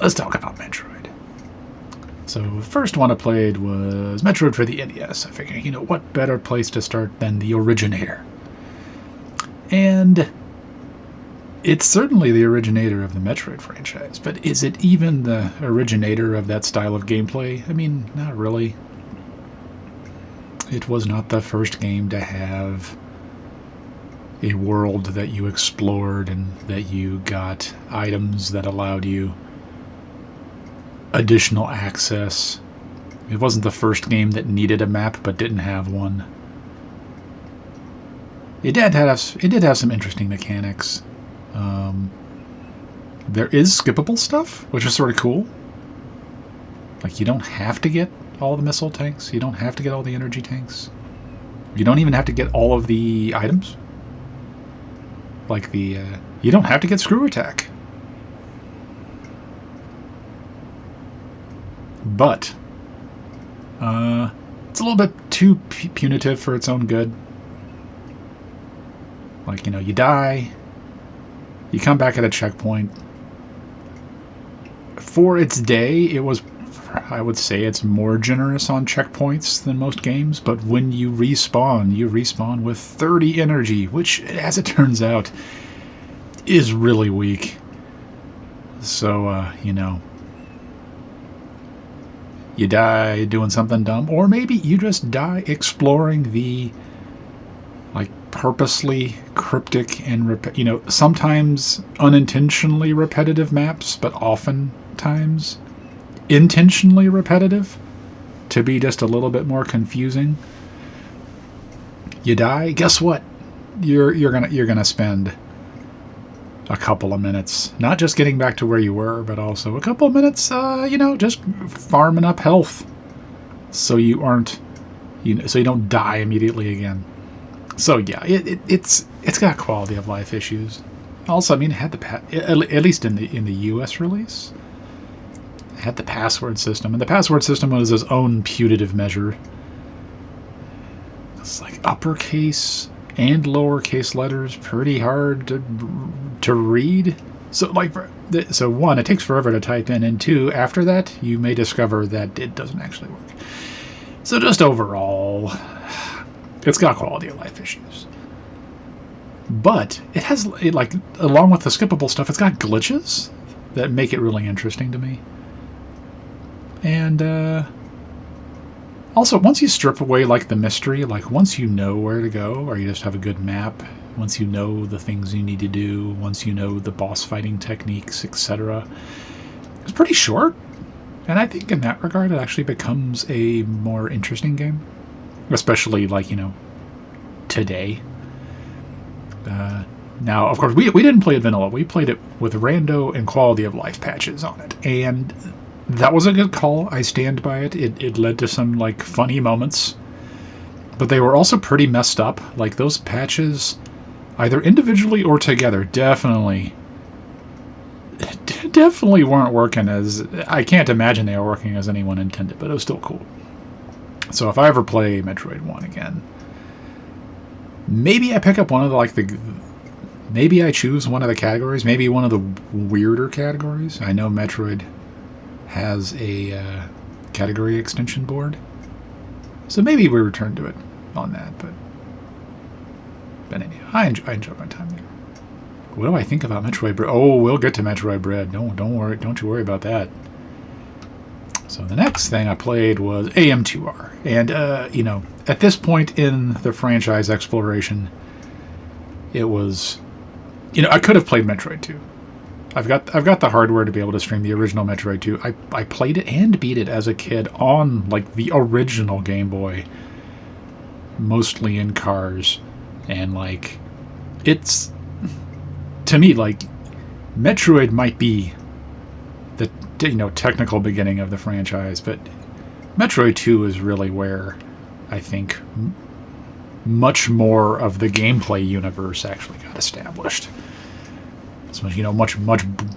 let's talk about Metroid. So the first one I played was Metroid for the NES. I figured, what better place to start than the originator? And it's certainly the originator of the Metroid franchise, but is it even the originator of that style of gameplay? I mean, not really. It was not the first game to have a world that you explored and that you got items that allowed you additional access. It wasn't the first game that needed a map but didn't have one. It did have some interesting mechanics. There is skippable stuff, which is sort of cool. Like, you don't have to get all the missile tanks. You don't have to get all the energy tanks. You don't even have to get all of the items. Like you don't have to get screw attack. But it's a little bit too punitive for its own good. Like, you die, you come back at a checkpoint. For its day, I would say it's more generous on checkpoints than most games, but when you respawn with 30 energy, which, as it turns out, is really weak. So, you die doing something dumb, or maybe you just die exploring the, purposely cryptic and, sometimes unintentionally repetitive maps, but oftentimes intentionally repetitive to be just a little bit more confusing. You die, guess what? You're gonna spend a couple of minutes not just getting back to where you were, but also a couple of minutes just farming up health so you aren't so you don't die immediately again. So yeah, it's got quality of life issues. Also, I mean, it had at least in the US release, it had the password system, and the password system was its own putative measure. It's like uppercase and lowercase letters, pretty hard to read. So so one, it takes forever to type in, and two, after that, you may discover that it doesn't actually work. So just overall, it's got quality of life issues. But it has, along with the skippable stuff, it's got glitches that make it really interesting to me. And also, once you strip away the mystery, once you know where to go, or you just have a good map, once you know the things you need to do, once you know the boss fighting techniques, etc., it's pretty short. And I think in that regard, it actually becomes a more interesting game, especially today. Now, of course, we didn't play it vanilla. We played it with rando and quality of life patches on it, and that was a good call. I stand by it. It led to some funny moments, but they were also pretty messed up. Those patches, either individually or together, definitely weren't working as... I can't imagine they were working as anyone intended, but it was still cool. So if I ever play Metroid 1 again, maybe I pick up one of maybe I choose one of the categories, maybe one of the weirder categories. I know Metroid has a category extension board, so maybe we return to it on that. But anyhow, I enjoy my time there. What do I think about Metroid Bread? Oh, we'll get to Metroid Bread. No, don't you worry about that. So the next thing I played was AM2R, and at this point in the franchise exploration, it was, I could have played Metroid 2. I've got the hardware to be able to stream the original Metroid 2. I played it and beat it as a kid on the original Game Boy, mostly in cars, and it's, to me, Metroid might be the technical beginning of the franchise, but Metroid 2 is really where I think much more of the gameplay universe actually got established. So much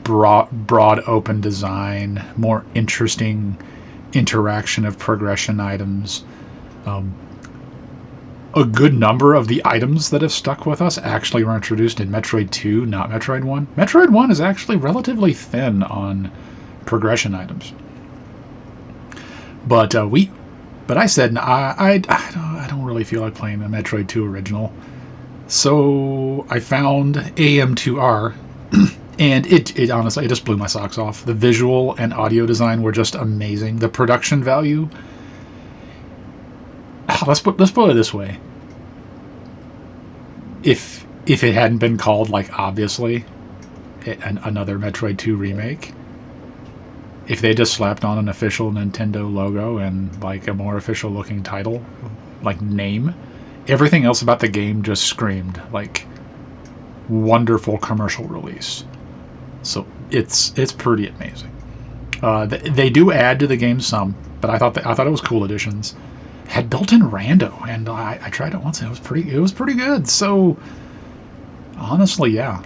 broad open design, more interesting interaction of progression items. A good number of the items that have stuck with us actually were introduced in Metroid 2, not Metroid 1. Metroid 1 is actually relatively thin on progression items. But I said I don't really feel like playing the Metroid 2 original, so I found AM2R, and it honestly, it just blew my socks off. The visual and audio design were just amazing. The production value. Let's put it this way. If it hadn't been called, like, obviously another Metroid 2 remake, if they just slapped on an official Nintendo logo and like a more official looking title, like name, everything else about the game just screamed like wonderful commercial release. So it's pretty amazing. They do add to the game some, but I thought it was cool additions. Had built-in rando, and I tried it once. And it was pretty good. So honestly, yeah,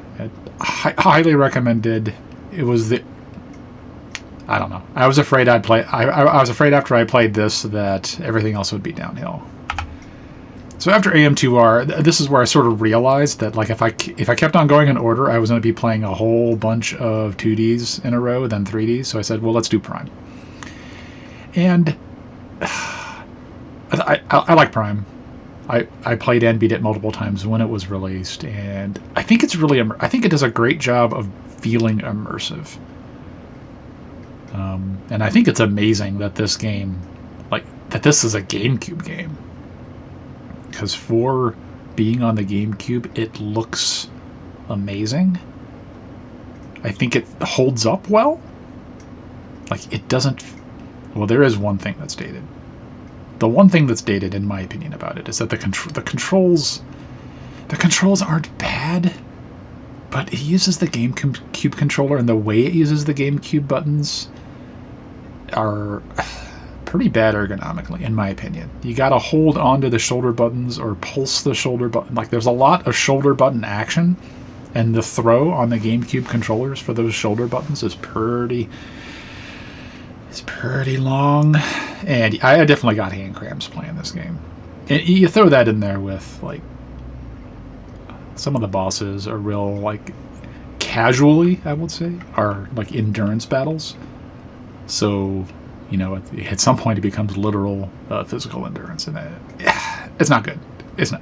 highly recommended. It was I don't know. I was afraid I was afraid after I played this that everything else would be downhill. So after AM2R, this is where I sort of realized that, like, if I kept on going in order, I was going to be playing a whole bunch of 2Ds in a row, then 3Ds. So I said, well, let's do Prime. And I like Prime. I played and beat it multiple times when it was released, and I think it's really I think it does a great job of feeling immersive. And I think it's amazing that this game, that this is a GameCube game. Because for being on the GameCube, it looks amazing. I think it holds up well. Like, it doesn't... Well, there is one thing that's dated. The one thing that's dated, in my opinion, about it is that the controls aren't bad, but it uses the GameCube controller, and the way it uses the GameCube buttons are pretty bad ergonomically, in my opinion. You gotta hold onto the shoulder buttons or pulse the shoulder button. Like, there's a lot of shoulder button action, and the throw on the GameCube controllers for those shoulder buttons is pretty long, and I definitely got hand cramps playing this game. And you throw that in there with, like, some of the bosses are real, like, casually, I would say, are like endurance battles. So, you know, at some point it becomes literal physical endurance, and it's not good. It's not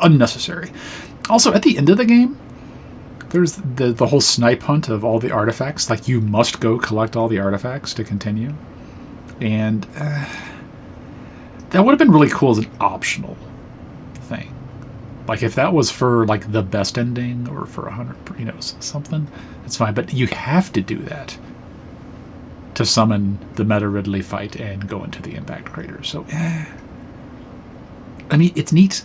unnecessary. Also, at the end of the game, there's the whole snipe hunt of all the artifacts. Like, you must go collect all the artifacts to continue, and that would have been really cool as an optional thing. Like, if that was for, like, the best ending or for 100, you know, something, it's fine. But you have to do that to summon the Meta Ridley fight and go into the impact crater. So, I mean, it's neat.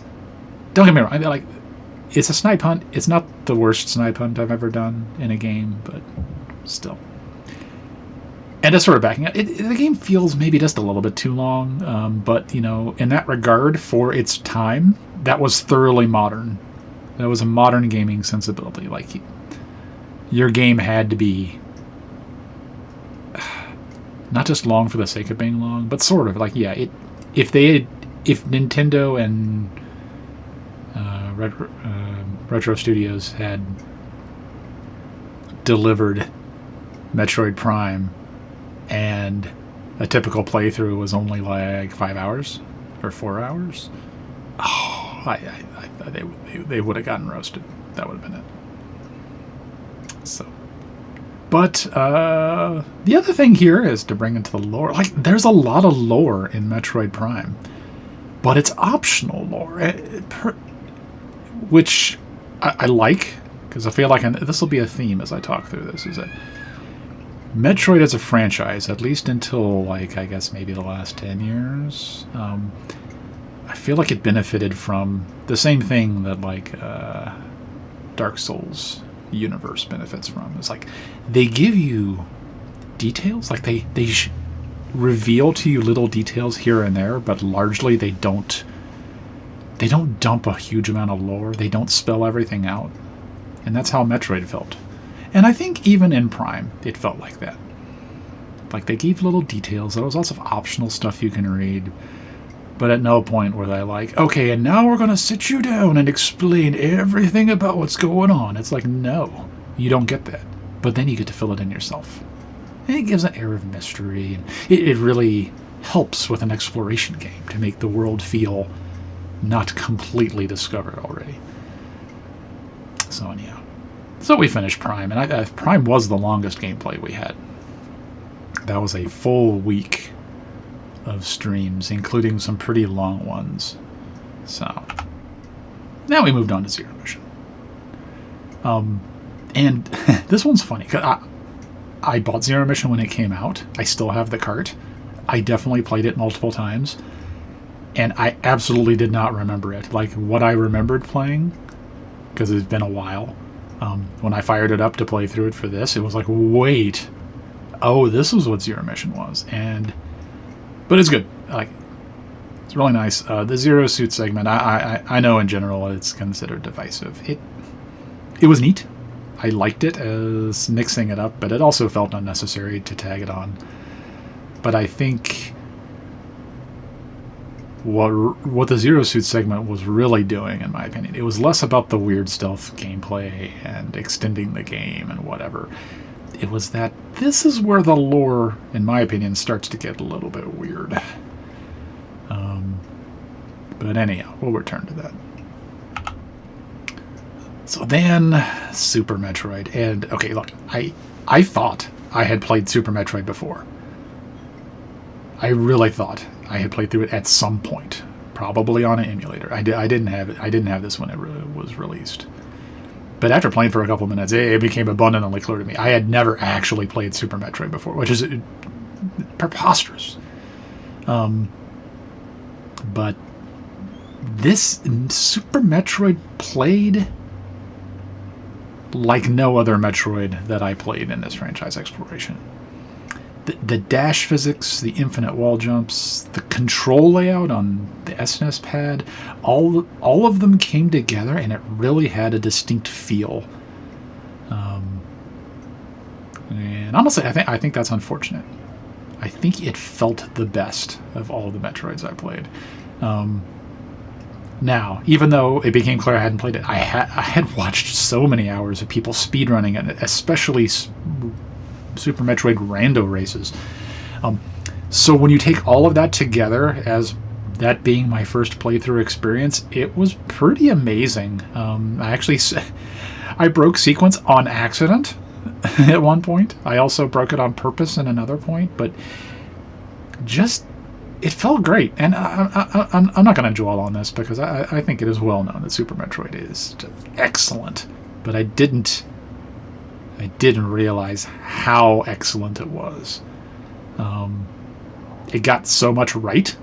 Don't get me wrong. Like, it's a snipe hunt. It's not the worst snipe hunt I've ever done in a game, but still. And just sort of backing up, the game feels maybe just a little bit too long, but, you know, in that regard, for its time, that was thoroughly modern. That was a modern gaming sensibility. Like, your game had to be not just long for the sake of being long, but sort of. Like, yeah, if Nintendo and Retro Studios had delivered Metroid Prime, and a typical playthrough was only like 5 hours or 4 hours, they would have gotten roasted. That would have been it. So, but the other thing here is to bring into the lore. Like, there's a lot of lore in Metroid Prime, but it's optional lore, which I like, because I feel like this will be a theme as I talk through this, is that Metroid as a franchise, at least until, like, I guess maybe the last 10 years, I feel like it benefited from the same thing that, like, Dark Souls universe benefits from. It's like, they give you details, like they reveal to you little details here and there, but largely they don't dump a huge amount of lore. They don't spell everything out. And that's how Metroid felt. And I think even in Prime, it felt like that. Like, they gave little details. There was lots of optional stuff you can read. But at no point were they like, okay, and now we're going to sit you down and explain everything about what's going on. It's like, no, you don't get that. But then you get to fill it in yourself. And it gives an air of mystery, and it really helps with an exploration game to make the world feel not completely discovered already. So anyhow, so we finished Prime, and Prime was the longest gameplay we had. That was a full week of streams, including some pretty long ones. So now we moved on to Zero Mission. And this one's funny, because I bought Zero Mission when it came out. I still have the cart. I definitely played it multiple times. And I absolutely did not remember it. Like, what I remembered playing, because it's been a while, when I fired it up to play through it for this, it was like, wait, oh, this is what Zero Mission was. But it's good. Like, it's really nice. The Zero Suit segment, I know in general it's considered divisive. It was neat. I liked it as mixing it up, but it also felt unnecessary to tag it on. But I think what the Zero Suit segment was really doing, in my opinion, it was less about the weird stealth gameplay and extending the game and whatever. It was that this is where the lore, in my opinion, starts to get a little bit weird. But anyhow, we'll return to that. So then, Super Metroid. And, okay, look, I thought I had played Super Metroid before. I really thought I had played through it at some point. Probably on an emulator. I didn't have it. I didn't have this when it was released. But after playing for a couple minutes, it became abundantly clear to me. I had never actually played Super Metroid before, which is preposterous. But this Super Metroid played like no other Metroid that I played in this franchise exploration. The dash physics, the infinite wall jumps, the control layout on the SNES pad, all of them came together, and it really had a distinct feel. And honestly, I think that's unfortunate. I think it felt the best of all the Metroids I played. Now, even though it became clear I hadn't played it, I had watched so many hours of people speedrunning it, especially Super Metroid rando races. So when you take all of that together, as that being my first playthrough experience, it was pretty amazing. I broke sequence on accident at one point. I also broke it on purpose in another point, but just it felt great. And I'm not going to dwell on this because I think it is well known that Super Metroid is just excellent, but I didn't realize how excellent it was. It got so much right,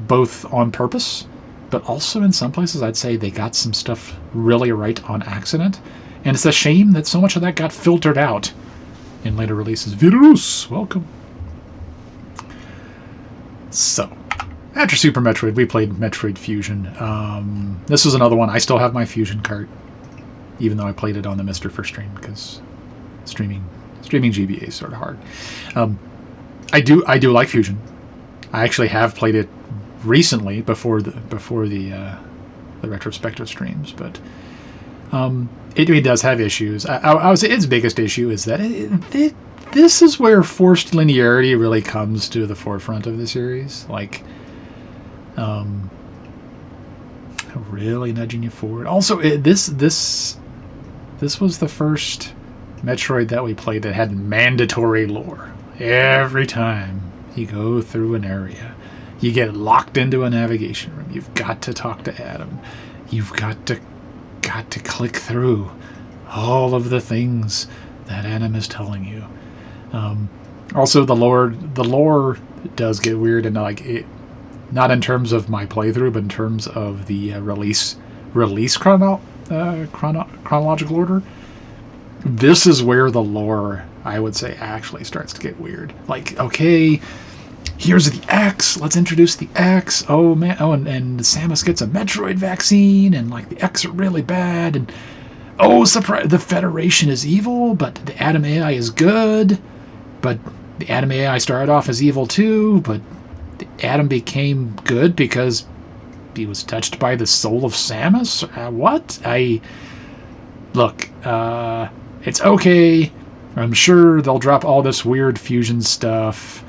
both on purpose, but also in some places I'd say they got some stuff really right on accident. And it's a shame that so much of that got filtered out in later releases. Virus, welcome. So, after Super Metroid, we played Metroid Fusion. This was another one. I still have my Fusion cart, even though I played it on the Mister for stream, because streaming GBA is sort of hard. I do like Fusion. I actually have played it recently before the retrospective streams, but it does have issues. I would say its biggest issue is that this is where forced linearity really comes to the forefront of the series. Like, really nudging you forward. Also, this was the first Metroid that we played that had mandatory lore. Every time you go through an area, you get locked into a navigation room. You've got to talk to Adam. You've got to click through all of the things that Adam is telling you. Also, the lore does get weird, and like it, not in terms of my playthrough, but in terms of the release chronological order. This is where the lore, I would say, actually starts to get weird. Like, okay, here's the X. Let's introduce the X. Oh man. Oh, and Samus gets a Metroid vaccine, and like the X are really bad. And oh, surprise! The Federation is evil, but the Adam AI is good. But the Adam AI started off as evil too. But the Adam became good because he was touched by the soul of Samus. What? Look. It's okay I'm sure they'll drop all this weird Fusion stuff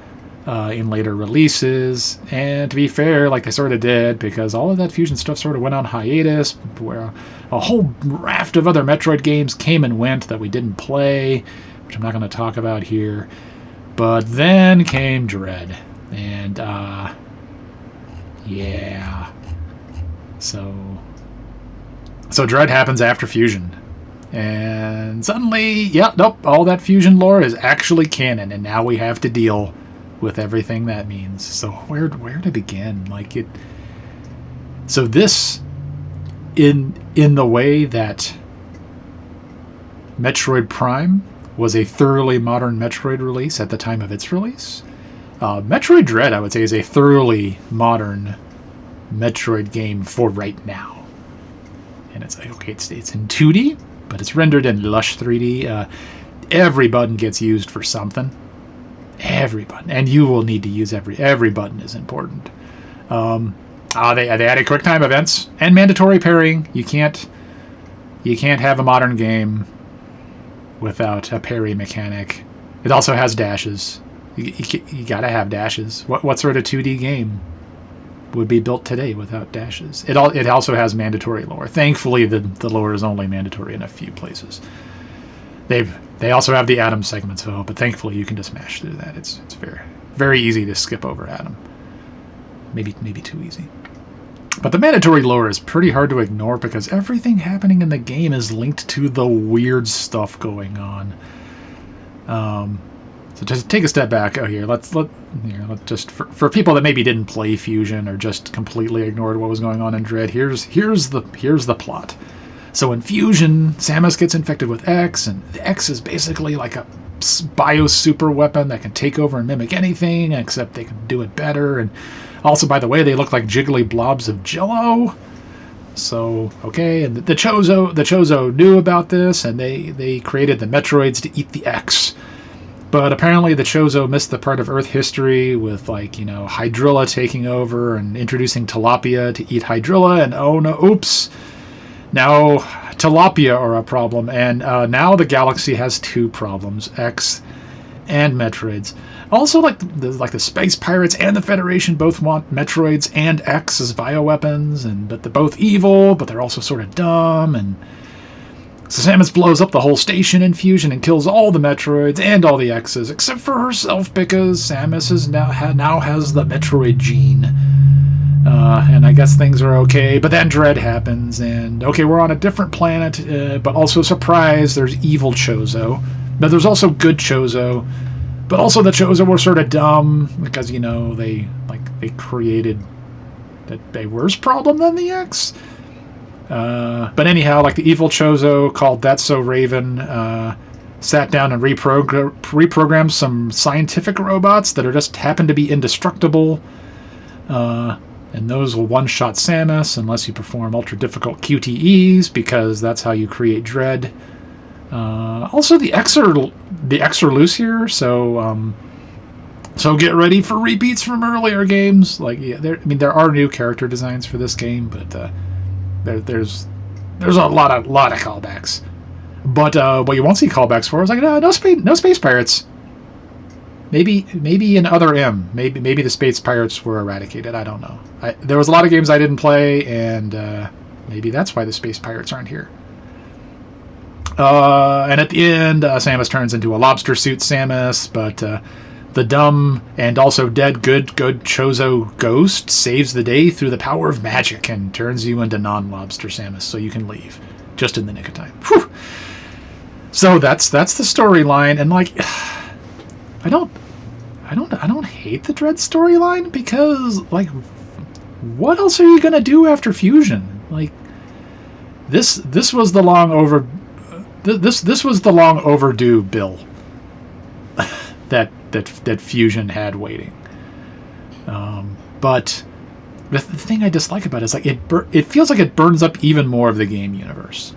in later releases. And to be fair, like they sort of did, because all of that Fusion stuff sort of went on hiatus, where a whole raft of other Metroid games came and went that we didn't play, which I'm not going to talk about here. But then came Dread. And, yeah. So Dread happens after Fusion. And suddenly, yeah, nope, all that Fusion lore is actually canon, and now we have to deal with everything that means. So where to begin? Like it. So this, in the way that Metroid Prime was a thoroughly modern Metroid release at the time of its release, Metroid Dread, I would say, is a thoroughly modern Metroid game for right now. And it's like, okay, it's in 2D, but it's rendered in lush 3D. Every button gets used for something. Every button, and you will need to use every button is important. They added QuickTime events and mandatory parrying. You can't have a modern game without a parry mechanic. It also has dashes. You gotta have dashes. What sort of 2D game would be built today without dashes? It also has mandatory lore. Thankfully, the lore is only mandatory in a few places. They also have the Atom segments, though, but thankfully you can just mash through that. It's very, very easy to skip over Atom. Maybe too easy. But the mandatory lore is pretty hard to ignore because everything happening in the game is linked to the weird stuff going on. So just take a step back. Oh, let's just for people that maybe didn't play Fusion or just completely ignored what was going on in Dread. Here's the plot. So in Fusion, Samus gets infected with X, and the X is basically like a bio-super weapon that can take over and mimic anything, except they can do it better. And also, by the way, they look like jiggly blobs of Jello. So, okay, and the Chozo knew about this, and they created the Metroids to eat the X. But apparently the Chozo missed the part of Earth history with, Hydrilla taking over and introducing Tilapia to eat Hydrilla, and oh no, oops. Now, Tilapia are a problem, and now the galaxy has two problems, X and Metroids. Also, like the Space Pirates and the Federation both want Metroids and X as bioweapons, but they're both evil, but they're also sort of dumb, and so Samus blows up the whole station in Fusion and kills all the Metroids and all the X's, except for herself, because Samus now has the Metroid gene. And I guess things are okay, but then Dread happens, and okay, we're on a different planet, but also, surprise, there's evil Chozo. But there's also good Chozo, but also the Chozo were sort of dumb, because, they created a worse problem than the X. But anyhow, like the evil Chozo called That's So Raven, sat down and reprogrammed some scientific robots that just happen to be indestructible. And those will one-shot Samus unless you perform ultra-difficult QTEs, because that's how you create Dread. Also, the X are loose here, so get ready for repeats from earlier games. There are new character designs for this game, but there's a lot of callbacks. But what you won't see callbacks for is no space pirates. Maybe in Other M. Maybe the Space Pirates were eradicated. I don't know. There was a lot of games I didn't play, and maybe that's why the Space Pirates aren't here. And at the end, Samus turns into a lobster suit Samus, but the dumb and also dead good Chozo ghost saves the day through the power of magic and turns you into non-lobster Samus, so you can leave just in the nick of time. Whew. So that's the storyline, and I don't hate the Dread storyline, because what else are you gonna do after Fusion? This was the long overdue bill that Fusion had waiting. But the thing I dislike about it is it feels like it burns up even more of the game universe.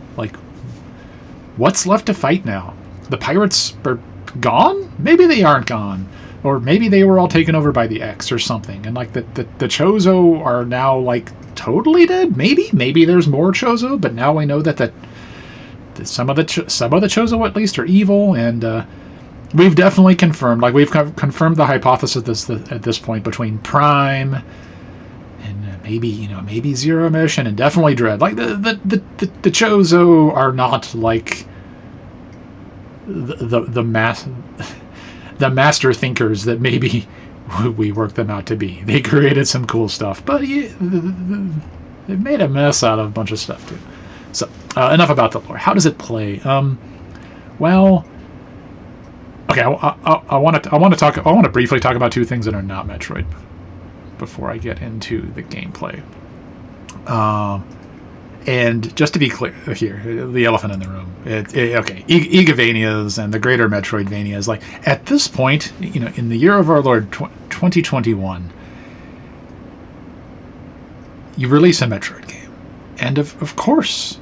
What's left to fight now? The pirates are gone? Maybe they aren't gone. Or maybe they were all taken over by the X or something. And the Chozo are now totally dead? Maybe there's more Chozo, but now we know that some of the Chozo at least are evil, and we've definitely confirmed, like we've confirmed the hypothesis at this point between Prime and maybe Zero Mission and definitely Dread. Like the Chozo are not like the master thinkers that maybe we worked them out to be. They created some cool stuff, but they made a mess out of a bunch of stuff too. So enough about the lore. How does it play? Well, okay. I want to briefly talk about two things that are not Metroid before I get into the gameplay. And just to be clear here, the elephant in the room. Okay, Egovanias and the greater Metroidvanias. Like at this point, in the year of our Lord 2021, you release a Metroid game, and of course,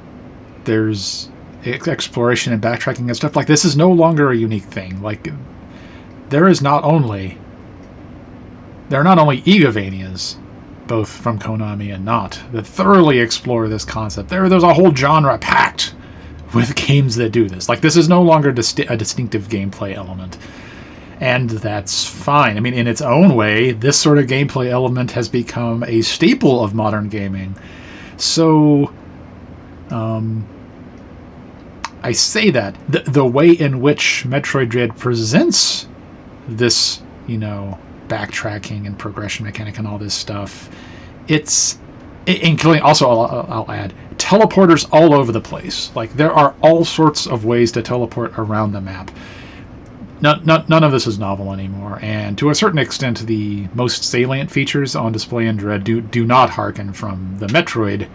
there's exploration and backtracking and stuff. Like this is no longer a unique thing. Like there are not only Egovanias, both from Konami and not, that thoroughly explore this concept. There's a whole genre packed with games that do this. Like, this is no longer a distinctive gameplay element. And that's fine. I mean, in its own way, this sort of gameplay element has become a staple of modern gaming. So, I say that. The way in which Metroid Dread presents this, backtracking and progression mechanic and all this stuff, including also I'll add teleporters all over the place. Like there are all sorts of ways to teleport around the map. None of this is novel anymore, and to a certain extent, the most salient features on display in Dread do not harken from the Metroid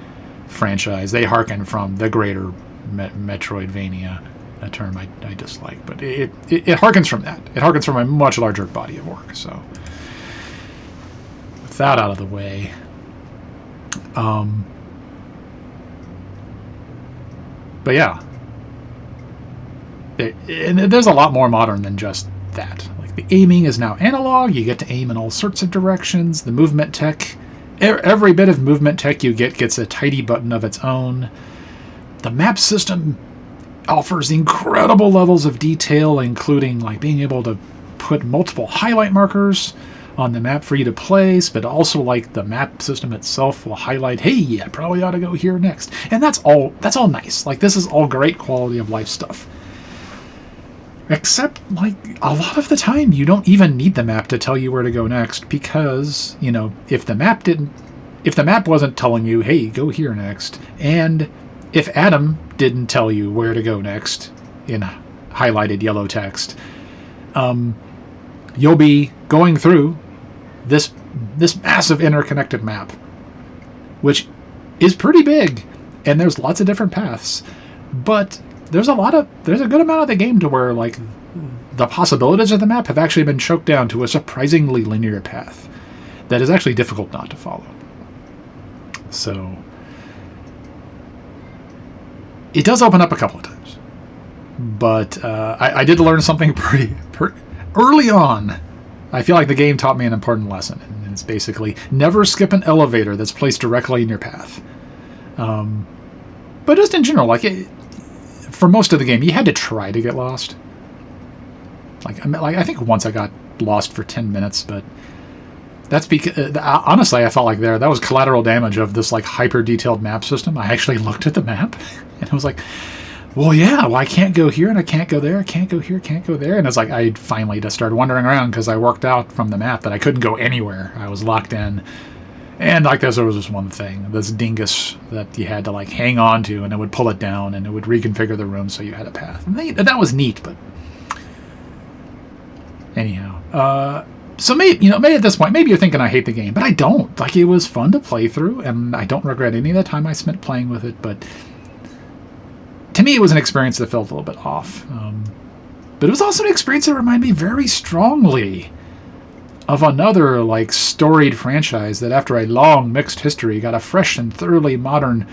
franchise. They harken from the greater Metroidvania, a term I dislike, but it harkens from that. It harkens from a much larger body of work. So, with that out of the way, but yeah, and there's a lot more modern than just that. Like the aiming is now analog. You get to aim in all sorts of directions. The movement tech, every bit of movement tech you get gets a tidy button of its own. The map system offers incredible levels of detail, including like being able to put multiple highlight markers on the map for you to place, but also like the map system itself will highlight, hey, I probably ought to go here next. And that's all nice. Like this is all great quality of life stuff. Except like a lot of the time you don't even need the map to tell you where to go next, because, if the map wasn't telling you, hey, go here next, and if Adam didn't tell you where to go next in highlighted yellow text, you'll be going through this massive interconnected map, which is pretty big, and there's lots of different paths. But there's a good amount of the game to where like the possibilities of the map have actually been choked down to a surprisingly linear path that is actually difficult not to follow. So it does open up a couple of times, but I did learn something pretty early on. I feel like the game taught me an important lesson, and it's basically never skip an elevator that's placed directly in your path. But just in general, like for most of the game, you had to try to get lost. Like I think once I got lost for 10 minutes, but that's because honestly, I felt like that was collateral damage of this like hyper detailed map system. I actually looked at the map, and I was like, well, yeah, I can't go here and I can't go there. I can't go here, can't go there. And it's like I finally just started wandering around because I worked out from the map that I couldn't go anywhere. I was locked in. And like there was this one thing, this dingus that you had to like hang on to, and it would pull it down and it would reconfigure the room so you had a path. And that was neat, but anyhow. So maybe at this point, maybe you're thinking I hate the game, but I don't. Like it was fun to play through, and I don't regret any of the time I spent playing with it, but to me, it was an experience that felt a little bit off. But it was also an experience that reminded me very strongly of another, like, storied franchise that after a long mixed history got a fresh and thoroughly modern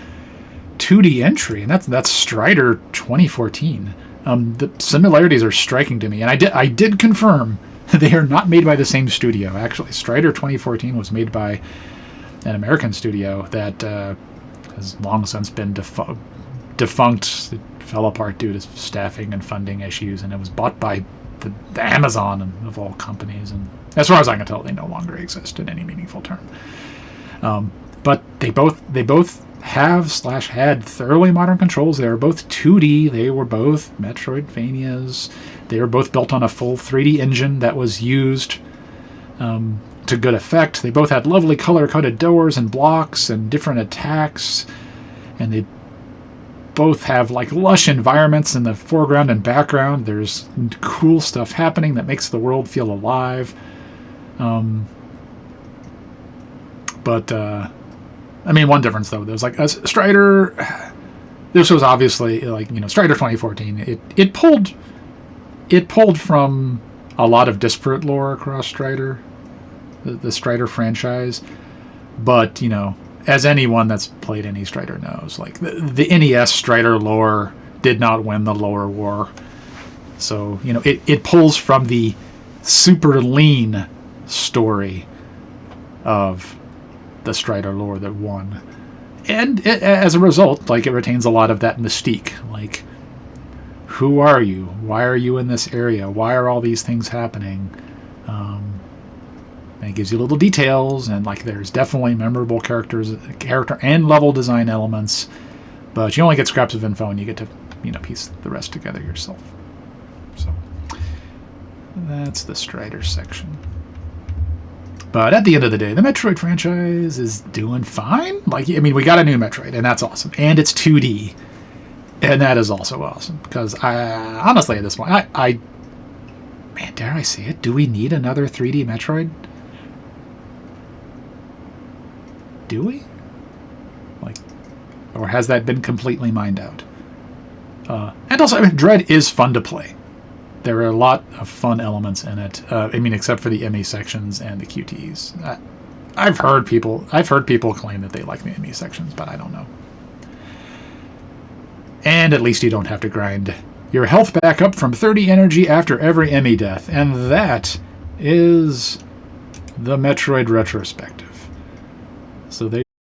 2D entry, and that's Strider 2014. The similarities are striking to me, and I did confirm they are not made by the same studio. Actually, Strider 2014 was made by an American studio that has long since been defunct. It fell apart due to staffing and funding issues, and it was bought by the Amazon of all companies. And as far as I can tell, they no longer exist in any meaningful term. But they both have/had thoroughly modern controls. They were both 2D. They were both Metroidvanias. They were both built on a full 3D engine that was used to good effect. They both had lovely color-coded doors and blocks and different attacks, and they both have like lush environments in the foreground and background. There's cool stuff happening that makes the world feel alive. I mean, one difference though, there's like a Strider. This was obviously like, Strider 2014. It pulled from a lot of disparate lore across Strider, the Strider franchise. But as anyone that's played any Strider knows, like the NES Strider lore did not win the lore war. So it pulls from the super lean story of the Strider lore that won, and as a result, like, it retains a lot of that mystique. Like, who are you? Why are you in this area? Why are all these things happening? And it gives you little details, and like, there's definitely memorable character and level design elements, but you only get scraps of info, and you get to piece the rest together yourself. So that's the Strider section. But at the end of the day, the Metroid franchise is doing fine. Like, I mean, we got a new Metroid, and that's awesome. And it's 2D, and that is also awesome. Because honestly, at this point, man, dare I say it? Do we need another 3D Metroid? Do we? Like, or has that been completely mined out? And also, I mean, Dread is fun to play. There are a lot of fun elements in it. I mean, except for the ME sections and the QTs. I've heard people claim that they like the ME sections, but I don't know. And at least you don't have to grind your health back up from 30 energy after every ME death. And that is the Metroid retrospective. So there.